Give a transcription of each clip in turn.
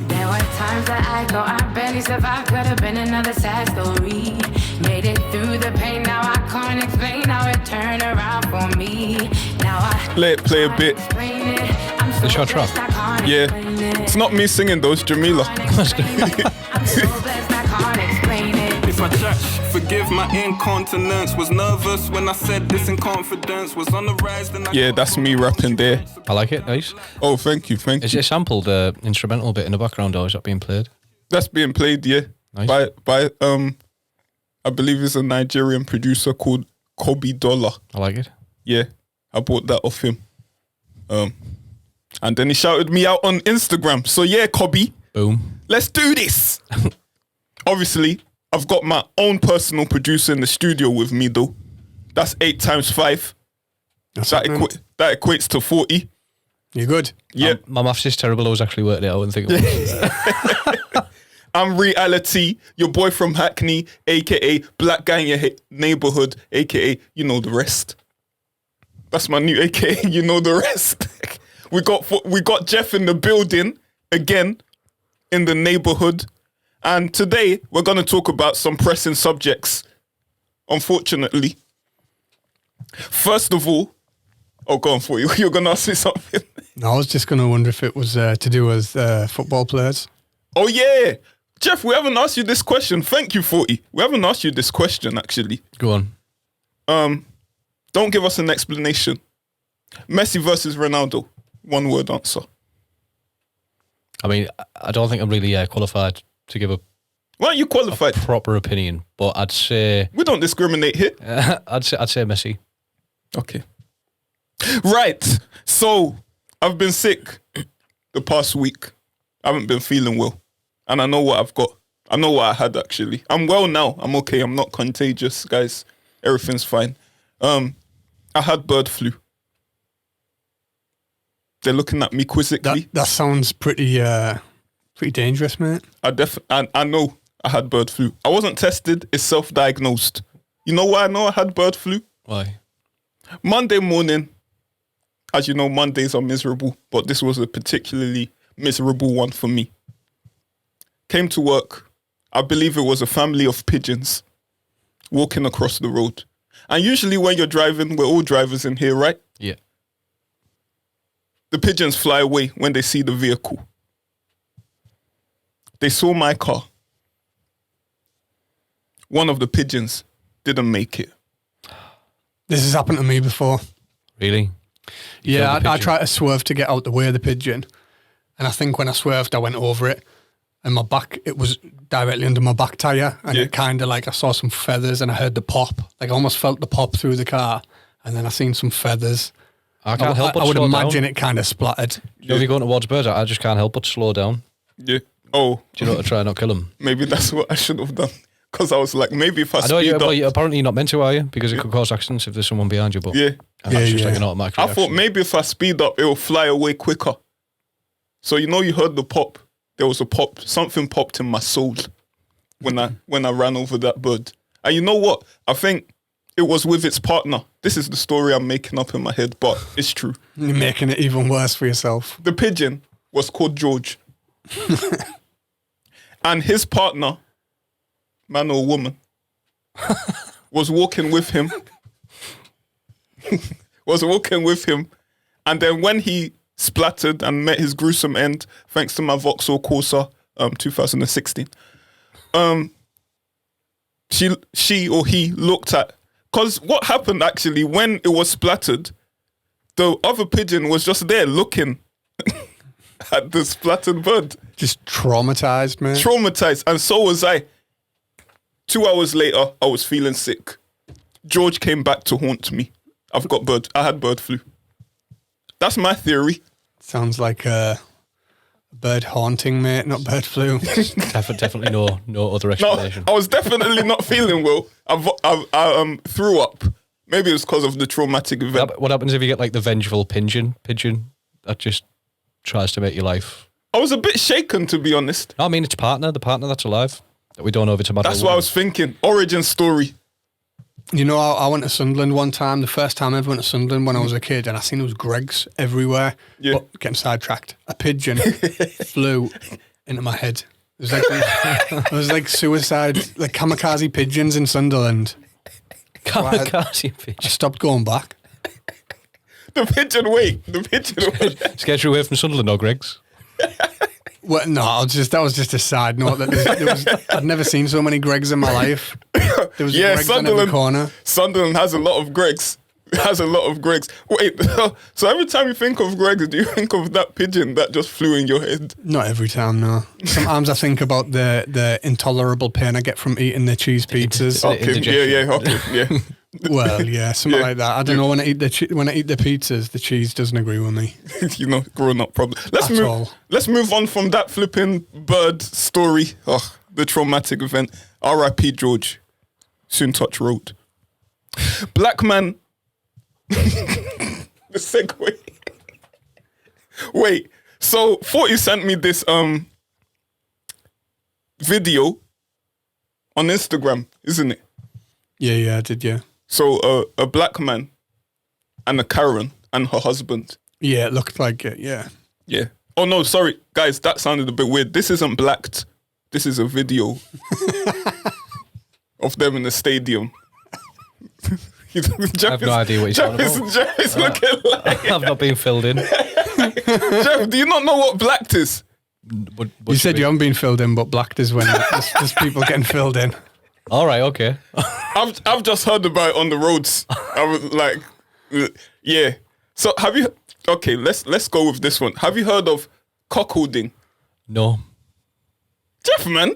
There were times that I go, I barely survived, could have been another sad story. Made it through the pain, now I can't explain how it turned around for me. Now I play a bit. It's your trap. Yeah. It's not me singing those, Jamila. If I judge, forgive my incontinence. Was nervous when I said this in confidence. Was on the rise, then I Yeah, that's me rapping there. I like it, nice. Oh, thank you. Is it sampled instrumental bit in the background, or is that being played? That's being played, yeah. Nice. By I believe it's a Nigerian producer called Kobe Dollar. I like it. Yeah, I bought that off him. And then he shouted me out on Instagram. So yeah, Kobe. Boom. Let's do this. Obviously, I've got my own personal producer in the studio with me though. That's 8 times 5. That equates to 40. You good? Yeah. My maths is terrible. I was actually working it out and thinking. I'm Reali-T, your boy from Hackney, aka black guy in your neighborhood, aka you know the rest. That's my new aka you know the rest. We got Jeff in the building again in the neighborhood. And today, we're going to talk about some pressing subjects, unfortunately. First of all, go on for you. You're going to ask me something. No, I was just going to wonder if it was to do with football players. Oh, yeah. Jeff, we haven't asked you this question. Thank you, 40. We haven't asked you this question, actually. Go on. Don't give us an explanation. Messi versus Ronaldo. One word answer. I mean, I don't think I'm really qualified to give Why aren't you qualified? a proper opinion, but I'd say We don't discriminate here. I'd say Messi. Okay. Right. So, I've been sick the past week. I haven't been feeling well. And I know what I've got. I know what I had, actually. I'm well now. I'm okay. I'm not contagious, guys. Everything's fine. I had bird flu. They're looking at me quizzically. That sounds pretty dangerous, mate. I know I had bird flu. I wasn't tested. It's self-diagnosed. You know why I know I had bird flu? Why? Monday morning, as you know, Mondays are miserable, but this was a particularly miserable one for me. Came to work. I believe it was a family of pigeons walking across the road. And usually when you're driving, we're all drivers in here, right? Yeah. The pigeons fly away when they see the vehicle. They saw my car. One of the pigeons didn't make it. This has happened to me before. Really? Yeah, I tried to swerve to get out the way of the pigeon. And I think when I swerved, I went over it. And it was directly under my back tyre. And it kind of like, I saw some feathers and I heard the pop. Like I almost felt the pop through the car. And then I seen some feathers. I can't help but I would slow imagine down. it kind of splattered. You know, if you're going towards birds, I just can't help but slow down. Yeah. Oh. Do you know, to try and not kill them? Maybe that's what I should have done. Because I was like, maybe if I I know speed up. you're apparently not meant to, are you? Because it could cause accidents if there's someone behind you. But Yeah. and that's just like an automatic I reaction. thought maybe if I speed up, it will fly away quicker. So you know, you heard the pop. There was a pop. Something popped in my soul when I ran over that bird. And you know what? I think it was with its partner. This is the story I'm making up in my head, but it's true. You're making it even worse for yourself. The pigeon was called George. And his partner, man or woman, was walking with him. And then when he splattered and met his gruesome end, thanks to my Vauxhall Corsa 2016, she or he looked at... Because what happened actually, when it was splattered, the other pigeon was just there looking at the splattered bird. Just traumatized, man. Traumatized. And so was I. 2 hours later, I was feeling sick. George came back to haunt me. I had bird flu. That's my theory. Sounds like a bird haunting, mate, not bird flu. Definitely no other explanation. No, I was definitely not feeling well. I threw up. Maybe it was because of the traumatic event. What happens if you get like the vengeful pigeon that just tries to make your life? I was a bit shaken, to be honest. No, I mean, the partner that's alive. That we don't know if it's a matter. That's what I was thinking. Origin story. You know, I went to Sunderland one time, the first time I ever went to Sunderland when I was a kid, and I seen those Gregs everywhere. Yeah. But getting sidetracked. A pigeon flew into my head. It was like suicide, like kamikaze pigeons in Sunderland. Kamikaze I pigeon. stopped going back. The pigeon wait. Scared you away from Sunderland or Greg's? Well, no, that was just a side note. I'd never seen so many Gregs in my life. There was Gregs on every corner. Sunderland has a lot of Gregs. Wait, so every time you think of Gregs, do you think of that pigeon that just flew in your head? Not every time, no. Sometimes I think about the intolerable pain I get from eating the cheese pizzas. Yeah. Well, yeah, something like that. I don't know, when I eat the pizzas, the cheese doesn't agree with me. Growing up problem. Let's move on from that flipping bird story. Oh, the traumatic event. R.I.P. George. Soon touch road. Black man. The segue. Wait. So 40 sent me this video on Instagram, isn't it? Yeah, I did, yeah. So a black man and a Karen and her husband. Yeah, it looked like it, yeah. Yeah. Oh, no, sorry. Guys, that sounded a bit weird. This isn't blacked. This is a video of them in the stadium. I have no idea what you're talking about. Jeff is looking like... I've not been filled in. Jeff, do you not know what blacked is? What you said you haven't been filled in, but blacked is when there's people getting filled in. All right, okay. I've just heard about it on the roads. I was like, yeah. So have you? Okay, let's go with this one. Have you heard of cuckolding? No. Jeff, man,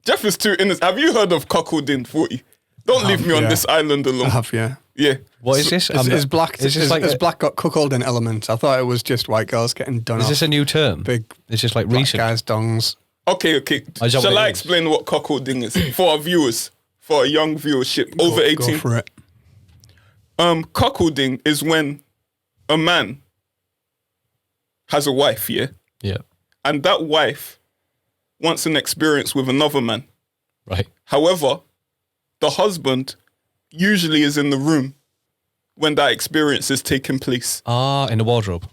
Jeff is too innocent. Have you heard of cuckolding? 40. Don't leave me on this island alone. I have, yeah. Yeah. What is this? Is black got cuckolding elements? I thought it was just white girls getting done. Is this a new term? Big. It's just like black recent guys' dongs. Okay. Shall I explain what cuckolding is for our viewers, for a young viewership over 18? Go for it. Cuckolding is when a man has a wife, yeah, and that wife wants an experience with another man. Right. However, the husband usually is in the room when that experience is taking place. In the wardrobe.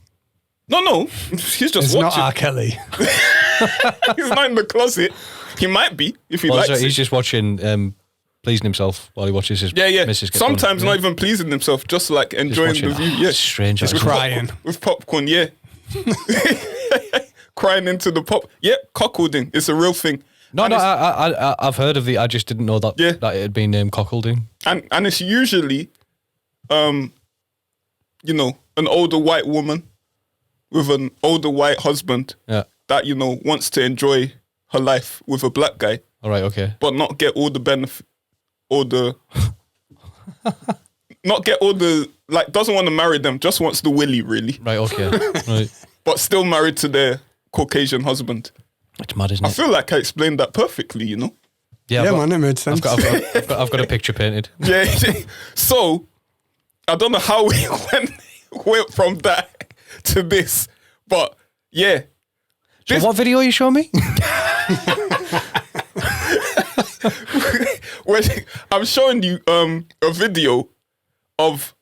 No, he's just it's watching. Not R. Kelly. He's not in the closet. He might be if he likes it. He's just watching, pleasing himself while he watches his missus get Sometimes done. not even pleasing himself, just like enjoying the view. Yeah, strange. Just crying with popcorn. Yeah, crying into the pop. Yeah, cuckolding. It's a real thing. I've heard of I just didn't know that it had been cuckolding. And it's usually, an older white woman with an older white husband that, wants to enjoy her life with a black guy. All right, okay. But not get all the benefit, doesn't want to marry them, just wants the willy, really. Right, okay. Right. But still married to their Caucasian husband. It's mad, isn't it? I feel like I explained that perfectly, Yeah, man, it made sense. I've got a picture painted. Yeah. So, I don't know how we went from that to this, but yeah. So what video are you showing me? I'm showing you a video of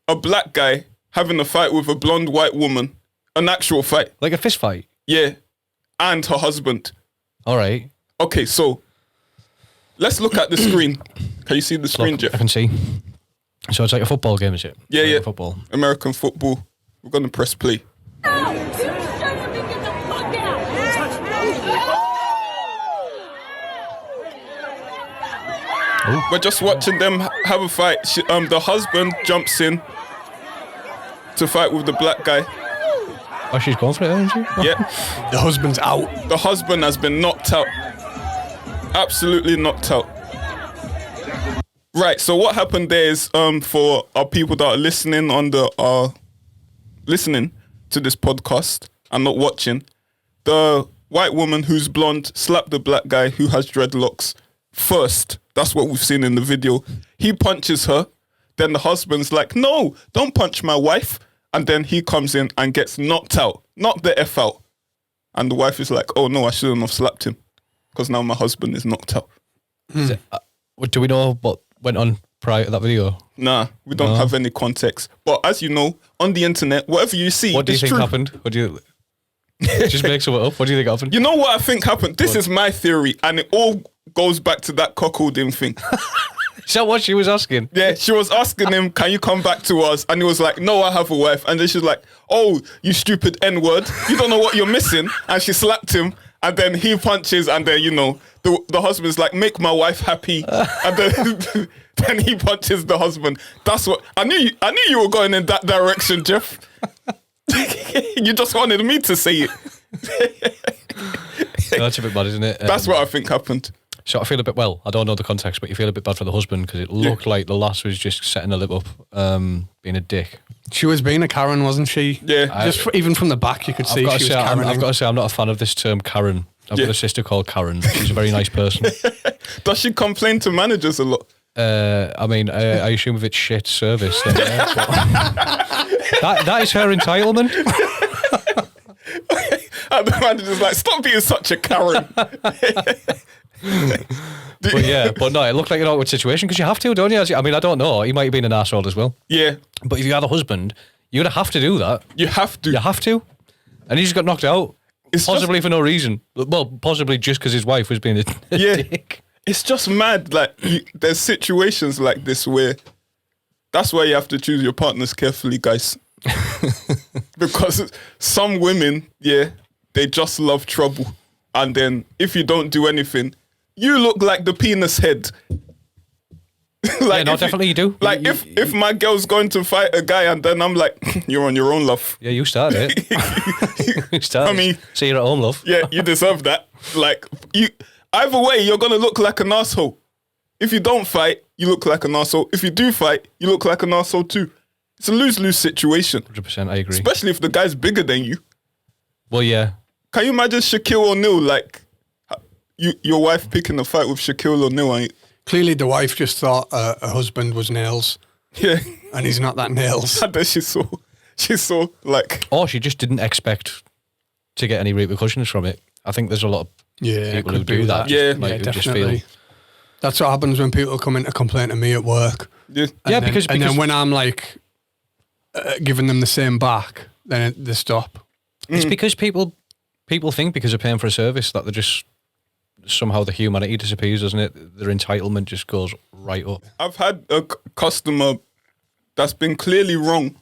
a black guy having a fight with a blonde white woman, an actual fight. Like a fist fight? Yeah, and her husband. All right. Okay, so let's look at the screen. Can you see the screen, Jeff? I can see. So it's like a football game, is it? Yeah. Football. American football. We're going to press play. Ooh. We're just watching them have a fight. The husband jumps in to fight with the black guy. Oh, she's gone for it, hasn't she? Yeah. The husband's out. The husband has been knocked out. Absolutely knocked out. Right, so what happened there is for our people that are listening listening to this podcast and not watching, the white woman who's blonde slapped the black guy who has dreadlocks first. That's what we've seen in the video. He punches her. Then the husband's like, no, don't punch my wife. And then he comes in and gets knocked out. Knocked the F out. And the wife is like, oh no, I shouldn't have slapped him. Because now my husband is knocked out. Do we know what went on prior to that video? Nah, we don't have any context. But as you know, on the internet, whatever you see, what do you it's think true. happened? What do you... Just makes it up. What do you think happened? You know what I think happened? This is my theory, and it all goes back to that cuckolding thing. Is that what she was asking? Yeah, she was asking him, can you come back to us? And he was like, no, I have a wife. And then she's like, oh, you stupid N-word. You don't know what you're missing. And she slapped him. And then he punches. And then, the husband's like, make my wife happy. And then, then he punches the husband. That's what... I knew you were going in that direction, Jeff. You just wanted me to say it. That's a bit bad, isn't it? That's what I think happened. So I feel a bit, I don't know the context, but you feel a bit bad for the husband because it looked like the lass was just setting her lip up, being a dick. She was being a Karen, wasn't she? Yeah. Even from the back, you could see she was Karen. I've got to say, I'm not a fan of this term Karen. I've got a sister called Karen. She's a very nice person. Does she complain to managers a lot? I assume if it's shit service, then that is her entitlement. And the manager's like, stop being such a Karen. But no, it looked like an awkward situation because you have to, don't you? I mean, I don't know. He might have been an asshole as well. Yeah. But if you had a husband, you're going to have to do that. You have to. You have to. And he just got knocked out. Possibly for no reason. Well, possibly just because his wife was being a dick. It's just mad. Like, there's situations like this where that's why you have to choose your partners carefully, guys. Because some women, they just love trouble. And then if you don't do anything, you look like the penis head. Definitely you do. Like, if my girl's going to fight a guy and then I'm like, you're on your own, love. Yeah, you started it. You started. I mean... So you're at home, love. Yeah, you deserve that. Like, either way, you're going to look like an asshole. If you don't fight, you look like an asshole. If you do fight, you look like an asshole too. It's a lose-lose situation. 100%, I agree. Especially if the guy's bigger than you. Well, yeah. Can you imagine Shaquille O'Neal, like, your wife picking a fight with Shaquille O'Neal? Clearly, the wife just thought her husband was nails. Yeah. And he's not that nails. I bet she's so, like... Or she just didn't expect to get any repercussions from it. I think there's a lot of people who do that. Yeah, definitely. That's what happens when people come in to complain to me at work. Yeah, because then when I'm like giving them the same back, then they stop. It's because people think because they're paying for a service that they're just somehow the humanity disappears, doesn't it? Their entitlement just goes right up. I've had a customer that's been clearly wrong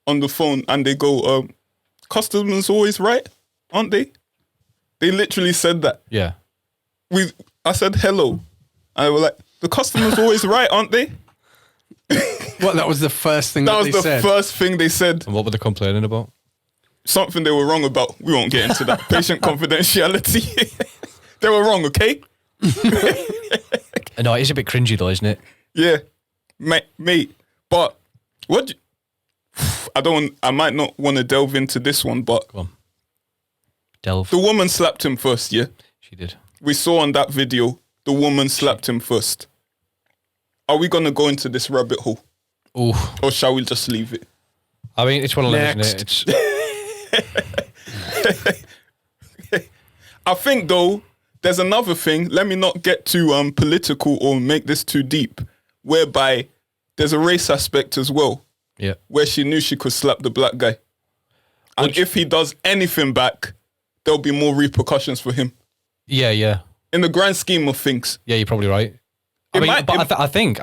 on the phone, and they go, "Customers always right, aren't they?" They literally said that. Yeah. I said hello. And they were like, "The customer's always right, aren't they?" What? That was the first thing that they said? That was the first thing they said. And what were they complaining about? Something they were wrong about. We won't get into that. Patient confidentiality. They were wrong, okay? No, it is a bit cringy though, isn't it? Yeah. Mate. But I might not want to delve into this one, but Go on. Delve. The woman slapped him first, yeah? She did. We saw on that video, the woman slapped him first. Are we going to go into this rabbit hole? Ooh. Or shall we just leave it? I mean, it's one of them, isn't it? I think, though, there's another thing. Let me not get too political or make this too deep, whereby there's a race aspect as well. Yeah. Where she knew she could slap the black guy. And if he does anything back, there'll be more repercussions for him. Yeah. In the grand scheme of things. Yeah, you're probably right. I think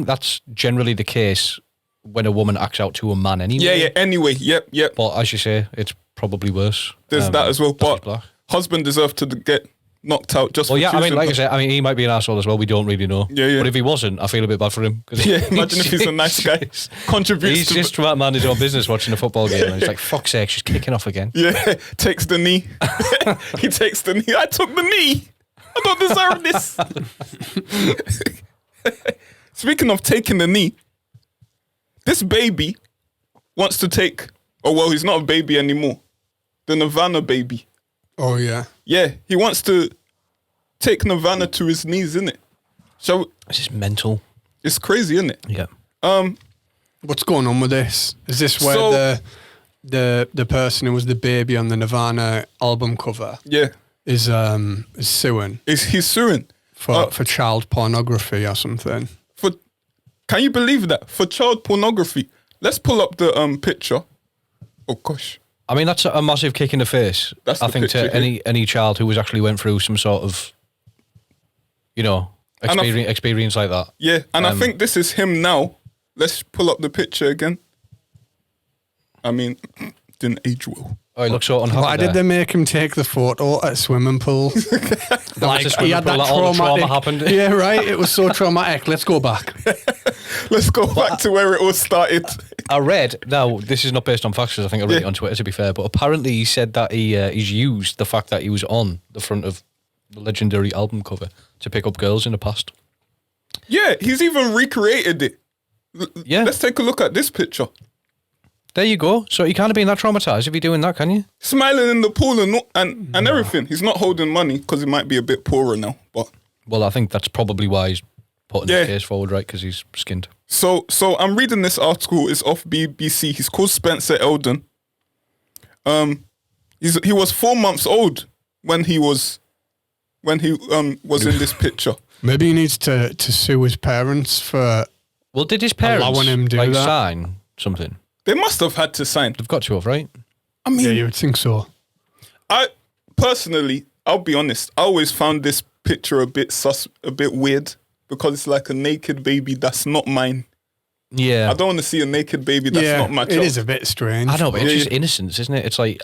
that's generally the case when a woman acts out to a man anyway. Yeah, anyway, yep. But as you say, it's probably worse. There's that as well. But husband deserved to get knocked out just like I said, he might be an asshole as well. We don't really know. Yeah. But if he wasn't, I feel a bit bad for him. Imagine if he's a nice guy. Contributes. He's just trying to man his own business watching a football game, and he's like, "Fuck's sake, she's kicking off again." Yeah, takes the knee. He takes the knee. I took the knee. I don't deserve this. Speaking of taking the knee, this baby wants to take. Oh well, he's not a baby anymore. The Nirvana baby. Oh yeah. Yeah, he wants to take Nirvana to his knees, innit? So this is mental. It's crazy, isn't it? Yeah. What's going on with this? Is this where the person who was the baby on the Nirvana album cover? Yeah. Is suing? He's suing for child pornography or something? Can you believe that? For child pornography. Let's pull up the picture. Oh gosh. I mean, that's a massive kick in the face. That's I the think picture to here. any child who was actually went through some sort of, experience like that. Yeah, and I think this is him now. Let's pull up the picture again. I mean, didn't age well. Oh, he looks so unhappy. Why did they make him take the photo at a swimming pool? Like he had that all the trauma traumatic. happened. Yeah, right. It was so traumatic. Let's go back. Let's go back to where it all started. I read, now this is not based on facts, 'cause I think I read it on Twitter to be fair, but apparently he said that he's used the fact that he was on the front of the legendary album cover to pick up girls in the past. Yeah, he's even recreated it. Yeah. Let's take a look at this picture. There you go. So you can't have been that traumatized if you're doing that, can you? Smiling in the pool and everything. He's not holding money because he might be a bit poorer now. But Well, I think that's probably why he's putting Yeah. his case forward, right? Because he's skinned. so I'm reading this article. It's off BBC. He's called Spencer Eldon. He was 4 months old when he was in this picture. Maybe he needs to sue his parents for. Well, did his parents Allowing him do that? sign something? They must have had to sign. They've got to have, right? I mean, Yeah, you would think so. I personally, I'll be honest, I always found this picture a bit weird because it's like a naked baby that's not mine. Yeah. I don't want to see a naked baby that's Yeah, not my it child. is a bit strange. I know, but it's Yeah, just innocence, isn't it? It's like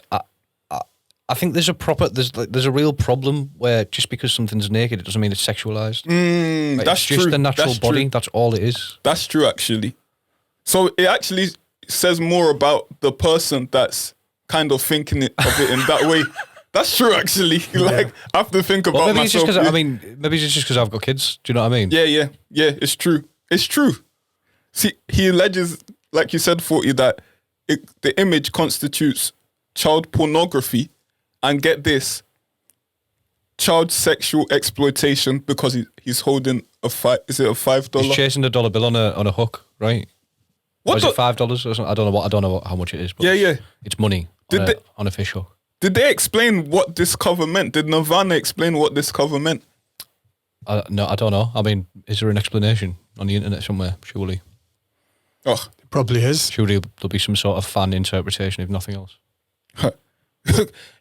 I think there's a real problem where just because something's naked, it doesn't mean it's sexualized. Like, that's it's just true. the natural That's body. true. That's all it is. That's true, actually. So it actually says more about the person that's kind of thinking of it in that way. That's true, actually. Like, I have to think about Well, maybe it's myself. just because maybe it's just because I've got kids. Do you know what I mean? Yeah, it's true. It's true. See, he alleges, like you said, 40, that the image constitutes child pornography and get this, child sexual exploitation because he's holding is it a $5? He's chasing the dollar bill on a hook, right? What Or is the- it $5 or something? I don't know how much it is. But Yeah. it's money Did on a fish hook. Did they explain what this cover meant? Did Nirvana explain what this cover meant? No, I don't know. I mean, is there an explanation on the internet somewhere? Surely Oh, Probably is. there'll be some sort of fan interpretation, if nothing else.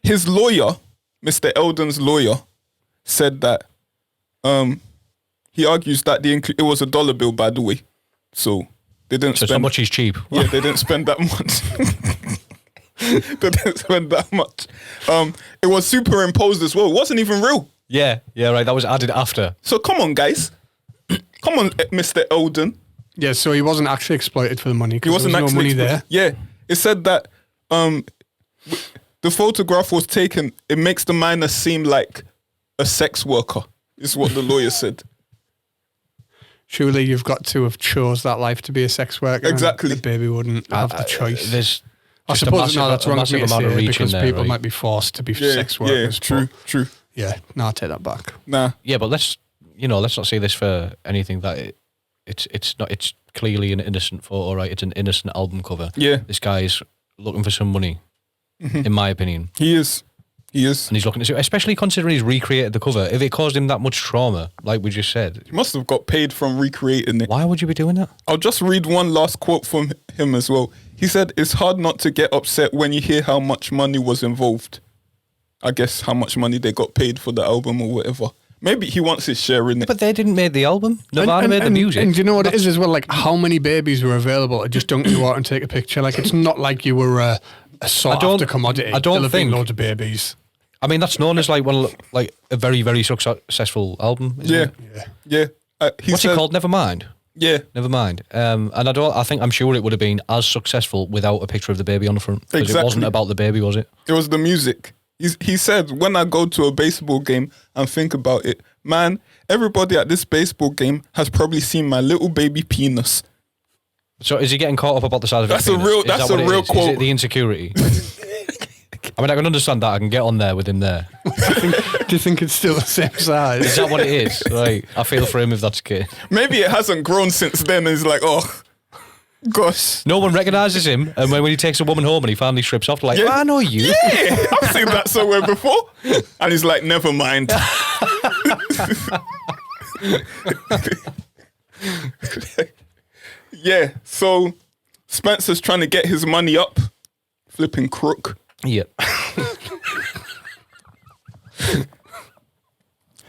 his lawyer, Mr. Eldon's lawyer, said that he argues that it was a dollar bill, by the way. So they didn't So spend much is cheap. Yeah, they didn't spend that much. They didn't spend that much. It was superimposed as well. It wasn't even real. Yeah, right. That was added after. So come on, guys. Come on, Mr. Eldon. Yeah, so he wasn't actually exploited for the money He because wasn't there was no actually money there. Yeah, it said that the photograph was taken. It makes the minor seem like a sex worker. Is what the lawyer said. Surely you've got to have chose that life to be a sex worker. and Exactly. The baby wouldn't have the choice. There's I just a suppose massive- no, that's a wrong for massive me to amount of say reach in because there, people right? might be forced to be Yeah, sex workers. true. Yeah, no, I'll take that back. Nah. Yeah, but let's not see this for anything that it's not. It's clearly an innocent photo, right? It's an innocent album cover. Yeah. This guy is looking for some money, in my opinion, He is. and he's looking to, especially considering he's recreated the cover. If it caused him that much trauma, like we just said, He must have got paid from recreating it. why would you be doing that? I'll just read one last quote from him as well. He said, "It's hard not to get upset when you hear how much money was involved." I guess how much money they got paid for the album or whatever. Maybe he wants his share in it. But they didn't make the album. Nirvana made the music. And do you know what it is as well? Like how many babies were available to just dunk you out and take a picture? Like it's not like you were a sought after commodity. I don't delivering think- loads of babies. I mean, that's known as like a very, very successful album. Isn't Yeah, it? yeah. What's it called? Nevermind. Yeah, Nevermind. And I'm sure it would have been as successful without a picture of the baby on the front. Because it Exactly. wasn't about the baby, was it? it was the music. He said, when I go to a baseball game and think about it, man, everybody at this baseball game has probably seen my little baby penis. So is he getting caught up about the size of That's his a penis? real- Is that's that what a it real is? Is quote. it the insecurity? I mean, I can understand that. I can get on there with him there. Do you think it's still the same Is size? that what it is? Right. I feel for him if that's the case. Maybe it hasn't grown since then. And he's like, oh, gosh. No one recognises him, and when he takes a woman home and he finally strips off, like, Yeah. I know you. Yeah, I've seen that somewhere before. And he's like, never mind. Yeah, so Spencer's trying to get his money up. Flipping crook. Yeah.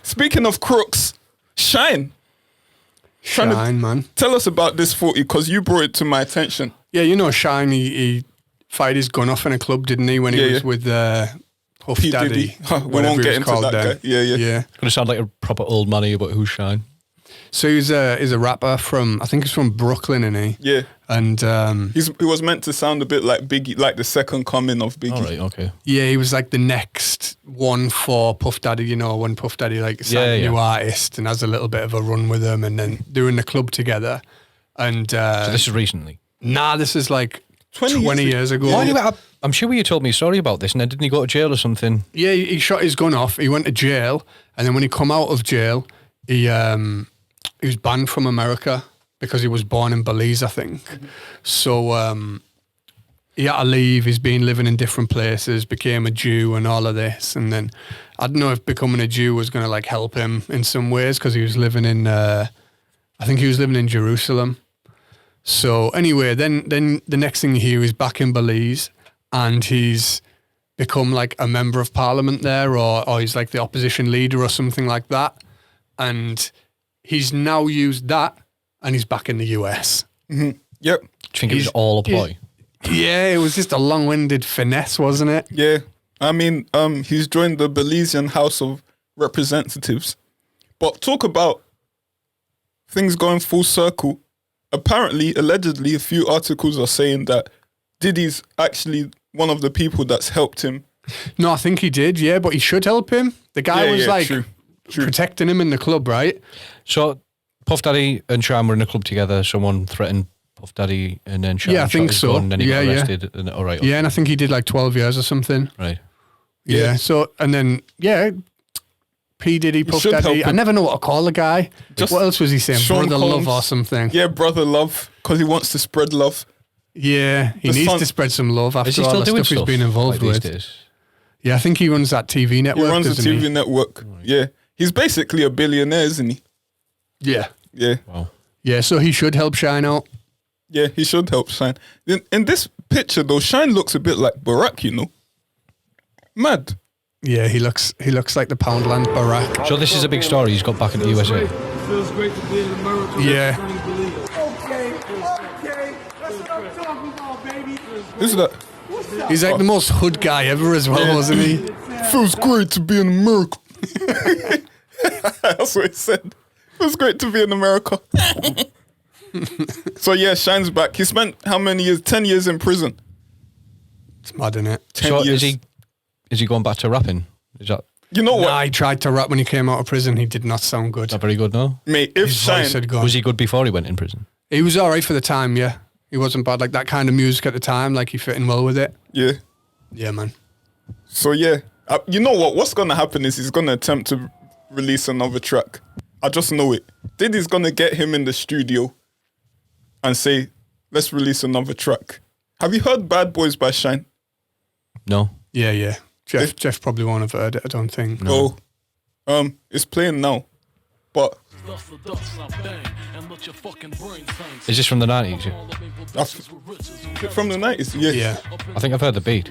Speaking of crooks, Shine. Trying to Shine, man. Tell us about this 40 because you brought it to my attention. Yeah, you know Shine, he fired his gun off in a club, didn't he, when he was with Puff P. Daddy. Diddy. We whatever won't he get was into called that then. guy. Yeah. Gonna sound like a proper old man here, but who's Shine? So he's a rapper from, I think he's from Brooklyn, isn't he? Yeah. And He was meant to sound a bit like Biggie, like the second coming of Biggie. All right, okay. yeah, he was like the next one for Puff Daddy, you know, when Puff Daddy like signed a new artist and has a little bit of a run with him and then they're in the club together. And So this is recently. nah, this is like 20 years ago. Why do I'm sure you told me a story about this, and then didn't he go to jail or something? Yeah, he shot his gun off. He went to jail, and then when he come out of jail, he was banned from America because he was born in Belize, I think. So he had to leave. He's been living in different places, became a Jew, and all of this. And then I don't know if becoming a Jew was going to like help him in some ways because he was living in, I think he was living in Jerusalem. So anyway, then the next thing you hear is back in Belize, and he's become like a member of parliament there, or he's like the opposition leader or something like that. And he's now used that, and he's back in the US. Yep. Do you think it was all a ploy? Yeah, it was just a long-winded finesse, wasn't it? Yeah. I mean, he's joined the Belizean House of Representatives. But talk about things going full circle. Apparently, allegedly, a few articles are saying that Diddy's actually one of the people that's helped him. No, I think he did, yeah, but he should help him. The guy was like true. protecting him in the club, right? So Puff Daddy and Shine were in a club together. Someone threatened Puff Daddy, and then Shine Yeah, I shot think his so. gun, and then he got Yeah, yeah. arrested. And, all right, okay. Yeah, and I think he did like 12 years or something. Right. Yeah. So, and then, P. Diddy, Puff should help Daddy. I him. never know what to call the guy. Just what else was he saying? Sean Brother Combs. love or something. Yeah, brother love, because he wants to spread love. Yeah, he The needs son- to spread some love after Is he all still the doing stuff he's stuff been involved like with. these days? Yeah, I think he runs that TV He network. runs a doesn't TV he? network. Yeah. He's basically a billionaire, isn't he? Yeah. Yeah. Wow. Yeah, so he should help Shine out. Yeah, he should help Shine. In this picture, though, Shine looks a bit like Barack, you know? Mad. Yeah, he looks like the Poundland Barack. So this is a big story. He's got back in the USA. Feels great to be in America. Yeah. Okay, that's what I'm talking about, baby. Who's that? He's like the most hood guy ever as well, wasn't he? Feels great to be in America. That's what it said. Feels great to be in America. So yeah, Shine's back. He spent how many years? 10 years in prison. It's mad, isn't it? 10 So years. is he going back to rapping? Is that You know what, Nah, he tried to rap when he came out of prison. He did not sound good. not very good? No. mate? If His Shine, voice had gone. Was he good before he went in prison? He was all right for the time, yeah. He wasn't bad. Like that kind of music at the time, like he fit in well with it. yeah. Yeah, man. So yeah, you know what? What's gonna happen is he's gonna attempt to release another track. I just know it. Diddy's gonna get him in the studio and say, "Let's release another track." Have you heard "Bad Boys" by Shine? No. Yeah. Jeff probably won't have heard it, I don't think. No. It's playing now, but Is this from the 90s? from the 90s. Yeah. Yeah. I think I've heard the beat.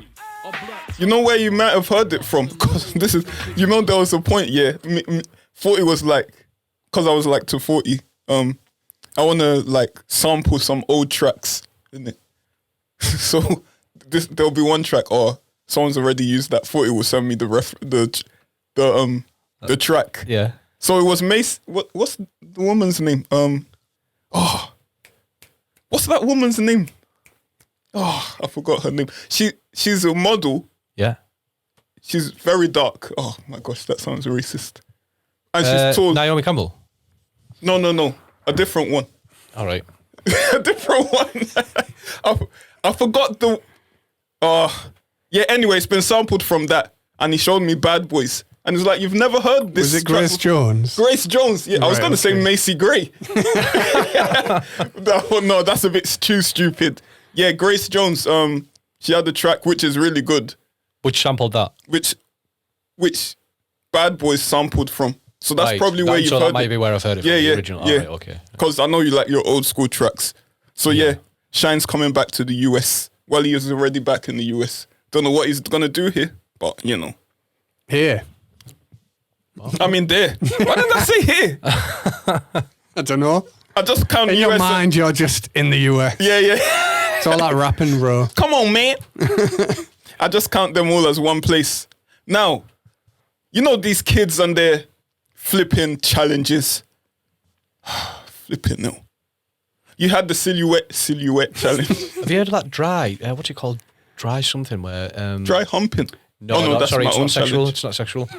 You know where you might have heard it from? Because this is, you know, there was a point. Yeah, 40 was like, because I was like to 40. I want to like sample some old tracks, isn't it? So there'll be one track, or someone's already used that. 40 will send me the track. Yeah. So it was Mace. What's the woman's name? What's that woman's name? Oh, I forgot her name. She's a model. Yeah. She's very dark. Oh my gosh, that sounds racist. And she's tall. Naomi Campbell. No. A different one. All right. A different one. I forgot the. Yeah. Anyway, it's been sampled from that, and he showed me "Bad Boys," and it's like, you've never heard this. Was it track Grace before? Jones? Grace Jones. Yeah, I was Right, gonna say okay. Macy Gray. No, that's a bit too stupid. Yeah, Grace Jones. She had a track which is really good, Which sampled that? which Bad Boys sampled from. So that's Right. probably where you've so heard that might it. be where I've heard it from. Yeah, the yeah, original. yeah. All right, okay. Because I know you like your old school tracks. So yeah, Shine's coming back to the US. Well, he was already back in the US Don't know what he's gonna do here, but you know. Here. I mean, there. Why did I say here? I don't know. I just count In US. your mind, you're just in the US. Yeah. It's all that rapping, bro. Come on, man. I just count them all as one place. Now, you know these kids and their flipping challenges. Flipping no. You had the silhouette challenge. Have you heard of that dry? What's it called? Dry something where Dry humping. No, that's sorry, my it's own not sexual. challenge. It's not sexual.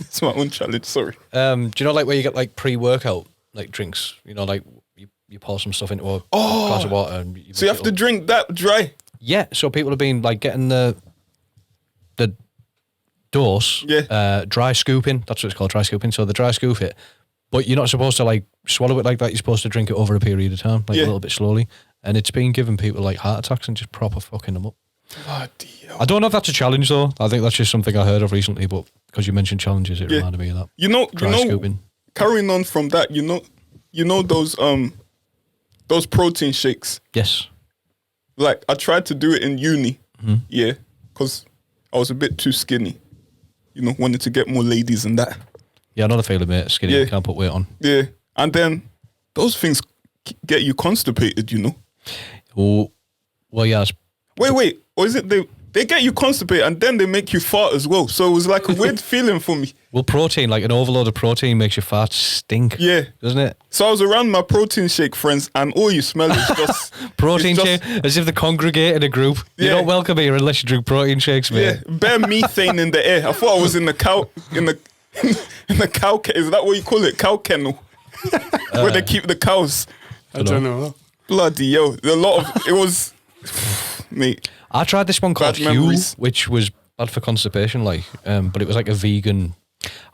It's my own challenge. Sorry. Do you know like where you get like pre-workout like drinks? You know, like you pour some stuff into a glass of water and So you have to drink that dry. Yeah, so people have been like getting the dose, dry scooping. That's what it's called, dry scooping. So the dry scoop it, but you're not supposed to like swallow it like that. You're supposed to drink it over a period of time, like a little bit slowly. And it's been giving people like heart attacks and just proper fucking them up. Bloody hell. I don't know if that's a challenge though. I think that's just something I heard of recently. But because you mentioned challenges, it reminded me of that. You know, Dry scooping. Carrying on from that, you know those protein shakes. Yes. Like I tried to do it in uni, because I was a bit too skinny. You know, wanted to get more ladies and that. Yeah, I know the feeling, mate. Skinny, Yeah. can't put weight on. Yeah, and then those things get you constipated. You know. Oh, well, yeah. Wait, or is it they get you constipated and then they make you fart as well? So it was like a weird feeling for me. Well, protein, like an overload of protein, makes your farts stink. Yeah, doesn't it? So I was around my protein shake friends, and all you smell is just protein it's shake, as if they congregate in a group. You're not welcome here unless you drink protein shakes, mate. Yeah, bare methane in the air. I thought I was in the cow in the cow. Is that what you call it? Cow kennel, where they keep the cows. I don't know. Bloody hell! A lot of it was, mate. I tried this one called Bad Hue, memories. which was bad for constipation, like, but it was like a vegan.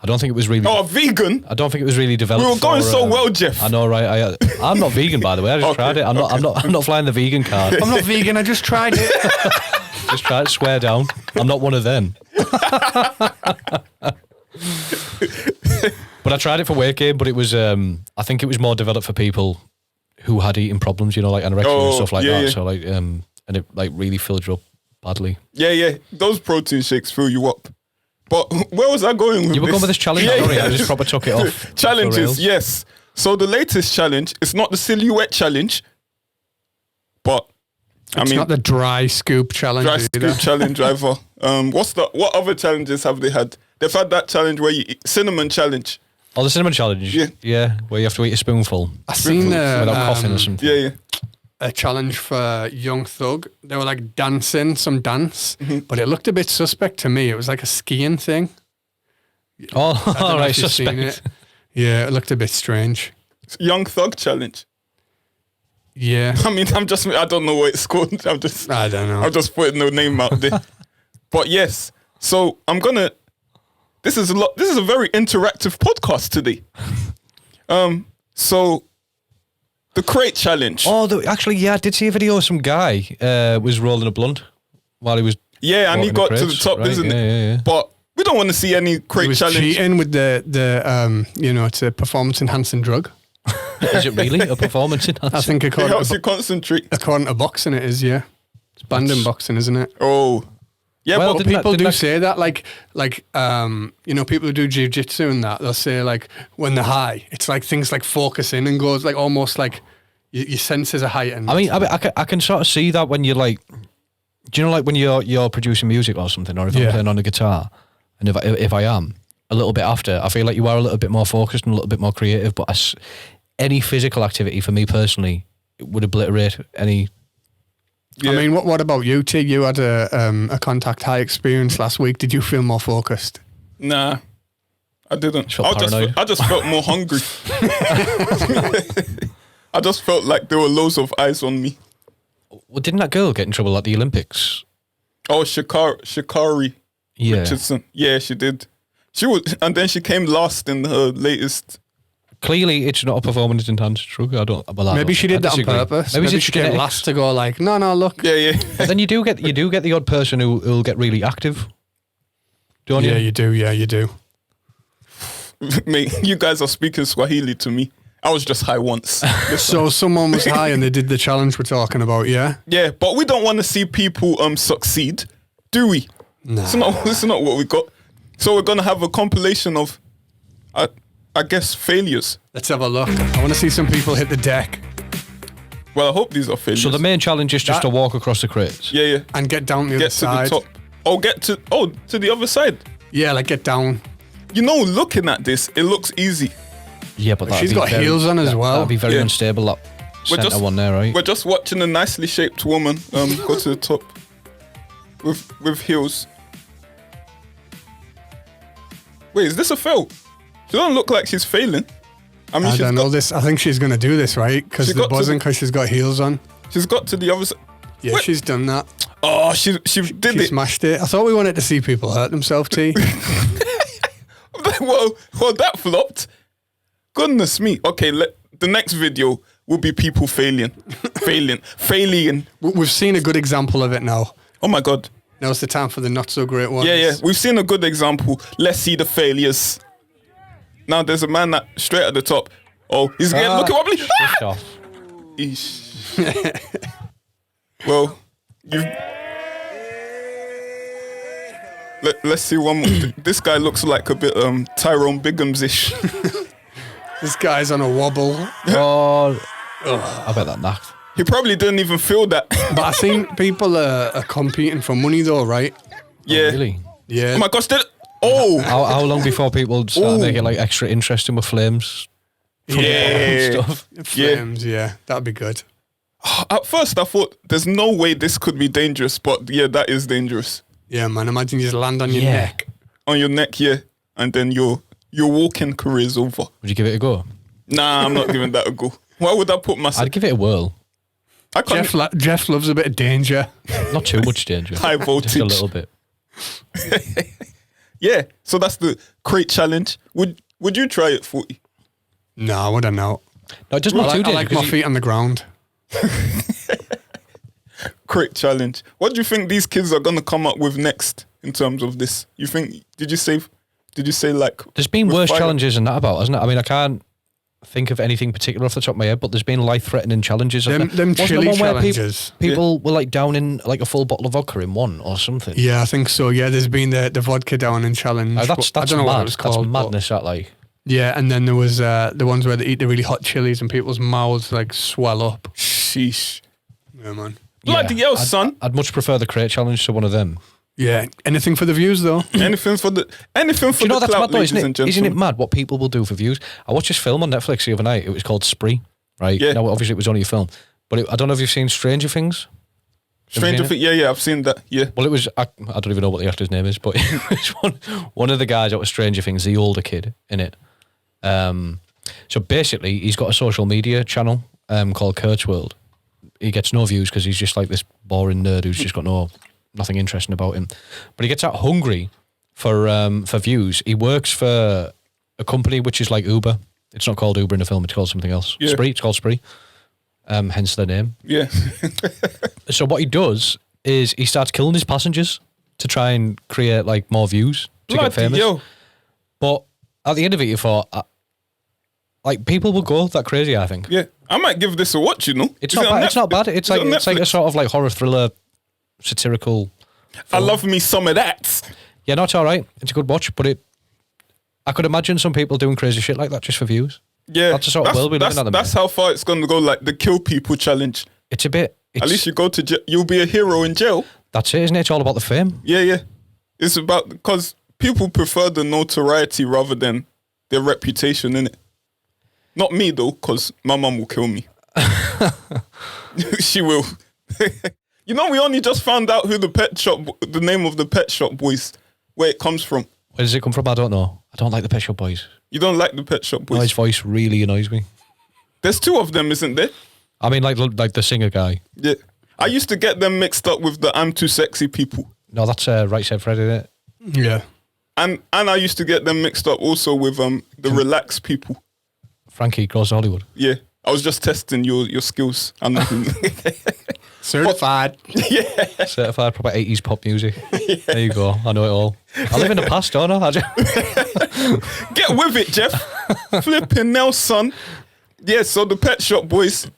I don't think it was really. Oh, vegan! I don't think it was really developed. We were going for, so well, Jeff. I know, right? I'm not vegan, by the way. I just tried it. I'm not flying the vegan card. I'm not vegan. I just tried it. Just try it. Swear down. I'm not one of them. But I tried it for weight gain. But it was. I think it was more developed for people who had eating problems. You know, like anorexia and stuff like that. Yeah. So like, and it like really filled you up badly. Yeah. Those protein shakes fill you up. But where was I going with You were going with this challenge, sorry. I just proper took it off. Challenges, yes. So the latest challenge, it's not the silhouette challenge, but It's not the dry scoop challenge. dry either. scoop challenge either. What other challenges have they had? They've had that challenge where you eat cinnamon challenge. Oh, the cinnamon challenge. Yeah, where you have to eat a spoonful I seen without coughing or something. Yeah. a challenge for Young Thug. They were like dancing some dance, but it looked a bit suspect to me. It was like a skiing thing. Oh, I don't know all right, if you've seen suspect. it. Yeah, it looked a bit strange. Young Thug challenge. Yeah. I mean, I don't know what it's called. I don't know. I'm just putting the name out there. But yes, so this is a very interactive podcast today. So the crate challenge. Oh, actually, yeah, I did see a video of some guy was rolling a blunt while he was. Yeah, and he walking got to the crates. top, Right, isn't it? yeah. But we don't want to see any He crate was challenge. cheating with the it's a performance enhancing drug. Is it really a performance enhancer? I think It helps you concentrate. according to boxing, it is. Yeah, it's banned in boxing, isn't it? Oh, yeah, Well, but didn't People do that- say that, like people who do jiu-jitsu and that, they'll say like when they're high, it's like things like focus in and goes like almost like your senses are heightened. I mean, I can sort of see that when you're like, do you know, like when you're producing music or something, or if I'm playing on a guitar, and if I am a little bit after, I feel like you are a little bit more focused and a little bit more creative. But any physical activity for me personally, it would obliterate any. Yeah. I mean, what about you, T? You had a contact high experience last week. Did you feel more focused? nah, I didn't. Felt paranoid. I just felt more hungry. I just felt like there were loads of eyes on me. Well, didn't that girl get in trouble at the Olympics? Oh, Shikari Yeah. Richardson. Yeah, she did. She was, and then she came last in her latest. Clearly, it's not a performance enhanced drug. Maybe she did that on purpose. Maybe she came last to go like, no, look. Yeah. But then you do get the odd person who'll get really active. Don't you? Yeah, you do. Yeah, you do. Mate, you guys are speaking Swahili to me. I was just high once. So someone was high and they did the challenge we're talking about, yeah? Yeah, but we don't want to see people succeed, do we? Nah. It's not what we got. So we're gonna have a compilation of, I guess, failures. Let's have a look. I want to see some people hit the deck Well, I hope these are failures. So the main challenge is just to walk across the crates. yeah. and get down the other Get to side. the top. To the other side. Yeah, like get down. You know, looking at this, it looks easy. Yeah, but She's got heels on as well. That'd be very Yeah. unstable. That centre one there, right? We're just watching a nicely shaped woman go to the top with heels. Wait, is this a fail? She doesn't look like she's failing. I mean, I she's don't know got, this. I think she's going to do this, right? Because She they're got to buzzing the- because she's got heels on. she's got to the other side. Yeah, Wait. she's done that. Oh, she did She it. smashed it. I thought we wanted to see people hurt themselves, T. well, that flopped. Goodness me. Okay, the next video will be people failing. We've seen a good example of it now. Oh my God. Now it's the time for the not so great ones. Yeah. We've seen a good example. Let's see the failures. Now there's a man that straight at the top. Oh, he's getting looking wobbly. Shift off. Eesh. Well, let's see one more. This guy looks like a bit Tyrone Biggums-ish. This guy's on a wobble. Oh, I bet that knocked. He probably didn't even feel that. But I think people are competing for money though, right? Yeah. Really? Yeah. Oh my gosh, oh! How long before people start making like extra interesting with flames? Yeah. And stuff. Flames, yeah. That'd be good. At first I thought there's no way this could be dangerous, but yeah, that is dangerous. Yeah, man. Imagine you just land on your Yeah. neck. On your neck, yeah. And then your walking career's over. Would you give it a go? Nah, I'm not giving that a go. Why would I put myself? I'd give it a whirl. I can't. Jeff loves a bit of danger. Not too much danger. High voltage. Just a little bit. Yeah, so that's the crate challenge. Would you try it, 40? No, I wouldn't know. No, it doesn't I look too like, I dangerous. like my feet on the ground. Crate challenge. What do you think these kids are gonna come up with next in terms of this? You think? Did you say like? There's been with worse fire? challenges than that about, hasn't it? I mean, I can't think of anything particular off the top of my head, but there's been life-threatening challenges. Them Wasn't there chili one where challenges. People were like down in like a full bottle of vodka in one or something. Yeah, I think so. Yeah, there's been the vodka downing challenge. That's I don't know mad. what it was called. That's but- madness. That like. Yeah, and then there was the ones where they eat the really hot chilies and people's mouths like swell up. Sheesh. Yeah, man. Bloody hell, son. I'd much prefer the crate challenge to one of them. Yeah, anything for the views though. Anything for the Do you know the that's clout, mad though, ladies isn't and it? Isn't gentlemen. it mad what people will do for views? I watched this film on Netflix the other night. It was called Spree, right? Yeah. Now, obviously, it was only a film, but I don't know if you've seen Stranger Things. Stranger seen Things? Yeah, I've seen that. Yeah. Well, it was I don't even know what the actor's name is, but it was one of the guys out of Stranger Things, the older kid in it. So basically, he's got a social media channel called Kurt's World. He gets no views because he's just like this boring nerd who's just got nothing interesting about him. But he gets out hungry for views. He works for a company which is like Uber. It's not called Uber in the film. It's called something else. Yeah. Spree. It's called Spree. Hence the name. Yeah. So what he does is he starts killing his passengers to try and create like more views to get Bloody famous. hell. But at the end of it, you thought, like, people will go that crazy. I think Yeah. I might give this a watch, you know. it's Is not it on bad. It's not bad. Netflix? It's Is it like on it's like a Netflix? sort of like horror thriller, satirical. I love me some of that. Yeah, no, it's all right. It's a good watch, but I could imagine some people doing crazy shit like that just for views. Yeah. That's the sort of world we live in at the That's minute. how far it's going to go, like the kill people challenge. It's a bit. At least you go to jail. You'll be a hero in jail. That's it, isn't it? It's all about the fame. Yeah. It's about, because people prefer the notoriety rather than their reputation, innit? Not me, though, because my mum will kill me. She will. You know, we only just found out who the name of the Pet Shop Boys, where it comes from. Where does it come from? I don't know. I don't like the Pet Shop Boys. You don't like the Pet Shop No, his Boys? voice really annoys me. There's two of them, isn't there? I mean, like the singer guy. Yeah. I used to get them mixed up with the I'm Too Sexy people. No, that's Right Said Fred, isn't it? Yeah. And I used to get them mixed up also with the Relax people. Frankie Goes to Hollywood. Yeah. I was just testing your skills. I'm not Certified. Certified proper 80s pop music. There you go. I know it all. I live in the past, don't I? Get with it, Jeff. Flipping Nelson. Yeah, so the Pet Shop Boys.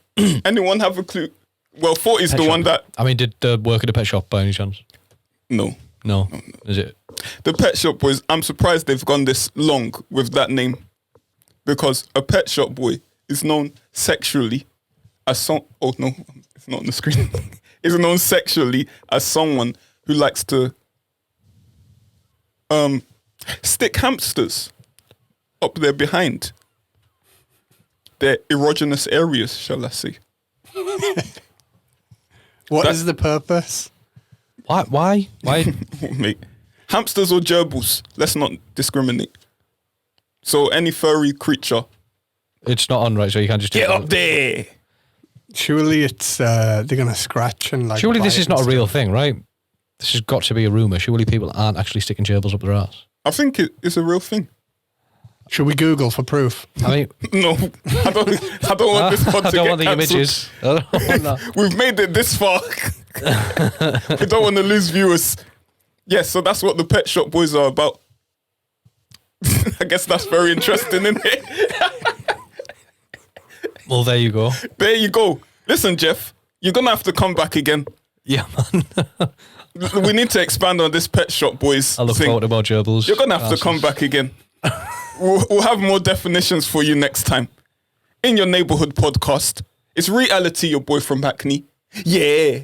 Anyone have a clue? Well, 40's Pet the shop. one that... I mean, did the work at the pet shop by any chance? No. No. Is it? The Pet Shop Boys, I'm surprised they've gone this long with that name. Because a Pet Shop Boy is known sexually as oh no, it's not on the screen. Is known sexually as someone who likes to stick hamsters up their behind. Their erogenous areas, shall I say. What is the purpose? Why? Mate. Hamsters or gerbils, let's not discriminate. So any furry creature. It's not on, right? So you can't just Get up there! Surely it's they're gonna scratch and like. Surely this bite is not a and real stuff. thing, right? This has got to be a rumour. Surely people aren't actually sticking gerbils up their ass. I think it's a real thing. Should we Google for proof? I mean, No, I don't want this pod to I don't get want the cancelled. images. I don't want that. We've made it this far. We don't want to lose viewers. Yes, so that's what the Pet Shop Boys are about. I guess that's very interesting, isn't it? Well, there you go. There you go. Listen, Jeff, you're going to have to come back again. Yeah, man. We need to expand on this Pet Shop Boys I look thing. forward to more gerbils. You're going to have to come back again. We'll have more definitions for you next time. In your neighborhood podcast. It's Reali-T, your boy from Hackney. Yeah.